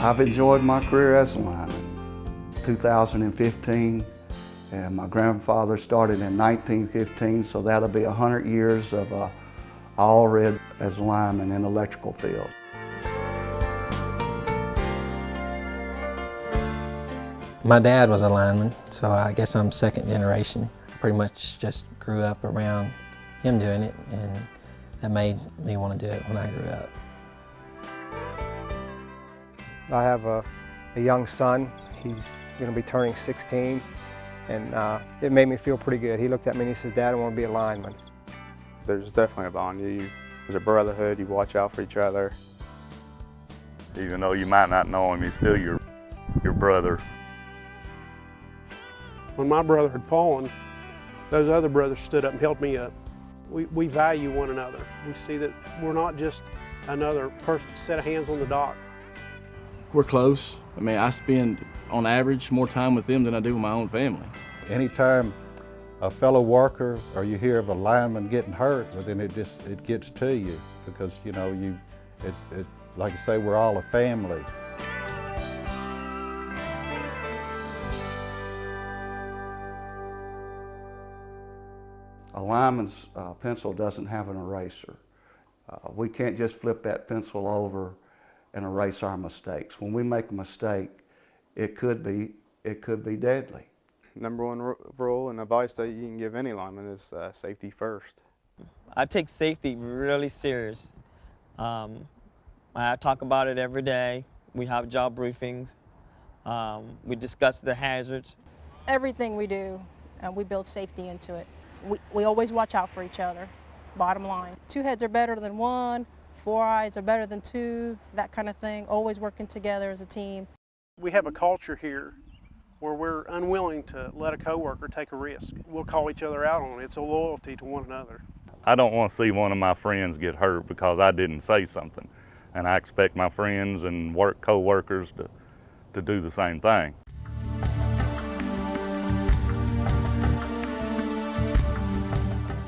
I've enjoyed my career as a lineman. 2015, and my grandfather started in 1915, so that'll be 100 years of all red as a lineman in the electrical field. My dad was a lineman, so I guess I'm second generation. Pretty much just grew up around him doing it, and that made me want to do it when I grew up. I have a young son. He's going to be turning 16, and it made me feel pretty good. He looked at me and he says, "Dad, I want to be a lineman." There's definitely a bond. There's a brotherhood. You watch out for each other. Even though you might not know him, he's still your brother. When my brother had fallen, those other brothers stood up and held me up. We value one another. We see that we're not just another set of hands on the dock. We're close. I mean, I spend, on average, more time with them than I do with my own family. Anytime a fellow worker or you hear of a lineman getting hurt, well, then it gets to you because, you know, like I say, we're all a family. A lineman's pencil doesn't have an eraser. We can't just flip that pencil over and erase our mistakes. When we make a mistake, it could be deadly. Number one rule and advice that you can give any lineman is safety first. I take safety really serious. I talk about it every day. We have job briefings. We discuss the hazards. Everything we do, we build safety into it. We always watch out for each other, bottom line. 2 heads are better than 1, 4 eyes are better than 2, that kind of thing, always working together as a team. We have a culture here where we're unwilling to let a coworker take a risk. We'll call each other out on it. It's a loyalty to one another. I don't want to see one of my friends get hurt because I didn't say something. And I expect my friends and co-workers to do the same thing.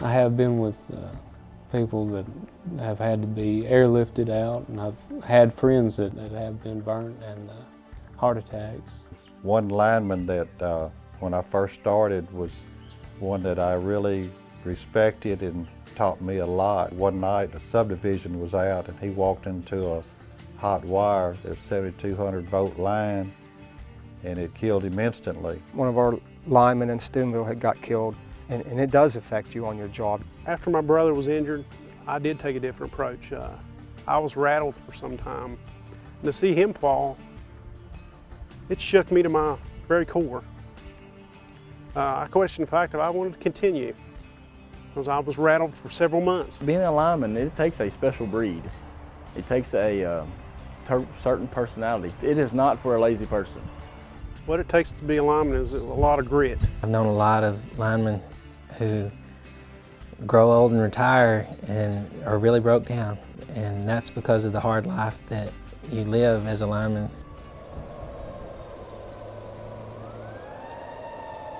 I have been with people that have had to be airlifted out, and I've had friends that have been burnt and heart attacks. One lineman that when I first started was one that I really respected and taught me a lot. One night a subdivision was out and he walked into a hot wire, a 7,200 volt line, and it killed him instantly. One of our linemen in Steubenville had got killed, and it does affect you on your job. After my brother was injured, I did take a different approach. I was rattled for some time. And to see him fall, it shook me to my very core. I questioned the fact that I wanted to continue because I was rattled for several months. Being a lineman, it takes a special breed. It takes a certain personality. It is not for a lazy person. What it takes to be a lineman is a lot of grit. I've known a lot of linemen who grow old and retire and are really broke down, and that's because of the hard life that you live as a lineman.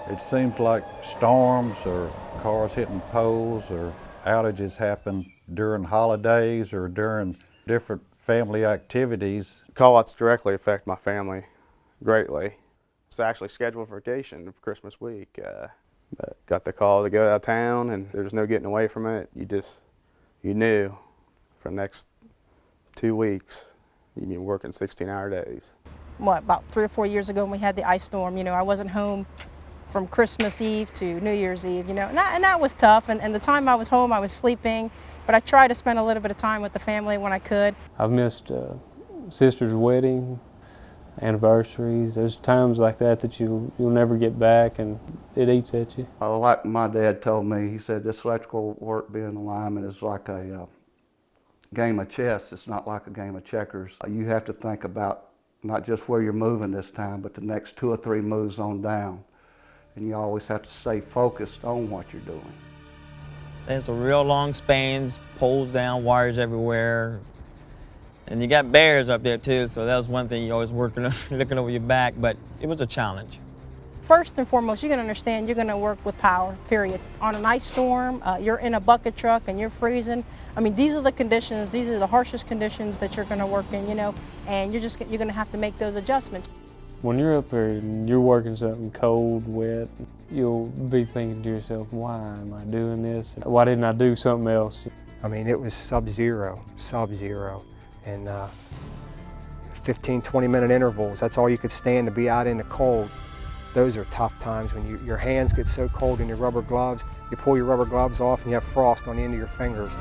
It seems like storms or cars hitting poles or outages happen during holidays or during different family activities. Call-outs directly affect my family greatly. It's actually scheduled for vacation for Christmas week. But got the call to go out of town, and there's no getting away from it. You knew for the next 2 weeks you'd be working 16-hour days. About 3 or 4 years ago when we had the ice storm, I wasn't home from Christmas Eve to New Year's Eve, and that was tough. And the time I was home, I was sleeping, but I tried to spend a little bit of time with the family when I could. I've missed sister's wedding, anniversaries. There's times like that you'll never get back, and it eats at you. Like my dad told me, he said this electrical work being a lineman is like a game of chess. It's not like a game of checkers. You have to think about not just where you're moving this time, but the next 2 or 3 moves on down. And you always have to stay focused on what you're doing. There's a real long spans, poles down, wires everywhere. And you got bears up there too, so that was one thing you always looking over your back, but it was a challenge. First and foremost, you're going to understand you're going to work with power, period. On an ice storm, you're in a bucket truck and you're freezing. I mean, these are the conditions, these are the harshest conditions that you're going to work in, you know, and you're going to have to make those adjustments. When you're up there and you're working something cold, wet, you'll be thinking to yourself, why am I doing this? Why didn't I do something else? I mean, it was sub-zero, and 15, 20-minute intervals. That's all you could stand to be out in the cold. Those are tough times when your hands get so cold in your rubber gloves. You pull your rubber gloves off and you have frost on the end of your fingers.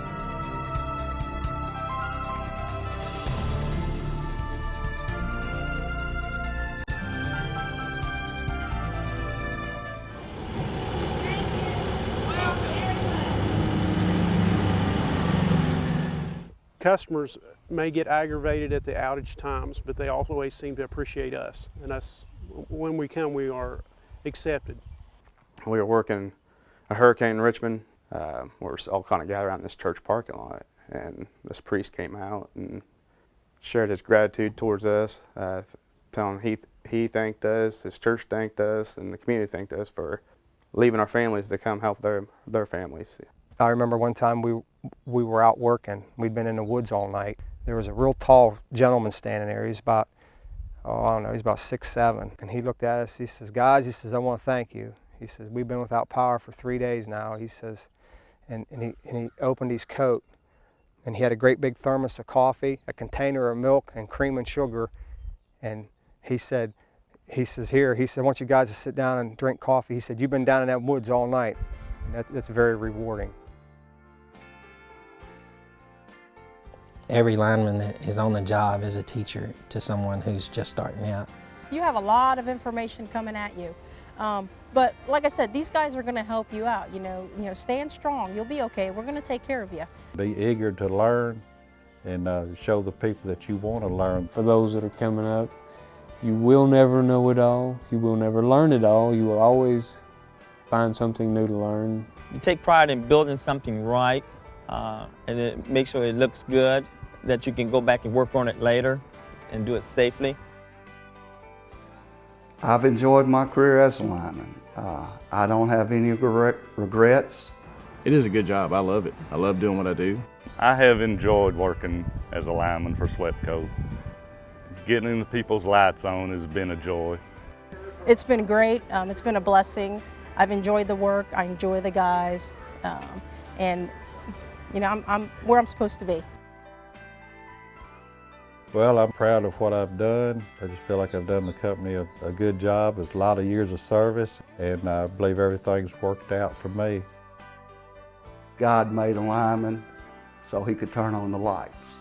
Customers may get aggravated at the outage times, but they always seem to appreciate us. And us, when we come, we are accepted. We were working a hurricane in Richmond. We were all kind of gathered out in this church parking lot, and this priest came out and shared his gratitude towards us, telling he thanked us, his church thanked us, and the community thanked us for leaving our families to come help their families. I remember one time we were out working. We'd been in the woods all night. There was a real tall gentleman standing there. He's about, oh, I don't know, he's about 6'7". And he looked at us, he says, guys, he says, I want to thank you. He says, we've been without power for 3 days now. He says, and he opened his coat, and he had a great big thermos of coffee, a container of milk, and cream and sugar. And he says, here, he said, I want you guys to sit down and drink coffee. He said, you've been down in that woods all night. And that's very rewarding. Every lineman that is on the job is a teacher to someone who's just starting out. You have a lot of information coming at you. But like I said, these guys are going to help you out. You know, stand strong. You'll be okay. We're going to take care of you. Be eager to learn and show the people that you want to learn. For those that are coming up, you will never know it all. You will never learn it all. You will always find something new to learn. You take pride in building something right, and make sure it looks good, that you can go back and work on it later and do it safely. I've enjoyed my career as a lineman. I don't have any regrets. It is a good job. I love it. I love doing what I do. I have enjoyed working as a lineman for Sweatcoat. Getting the people's lights on has been a joy. It's been great. It's been a blessing. I've enjoyed the work. I enjoy the guys. And you know, I'm where I'm supposed to be. Well, I'm proud of what I've done. I just feel like I've done the company a good job. It's a lot of years of service, and I believe everything's worked out for me. God made a lineman so he could turn on the lights.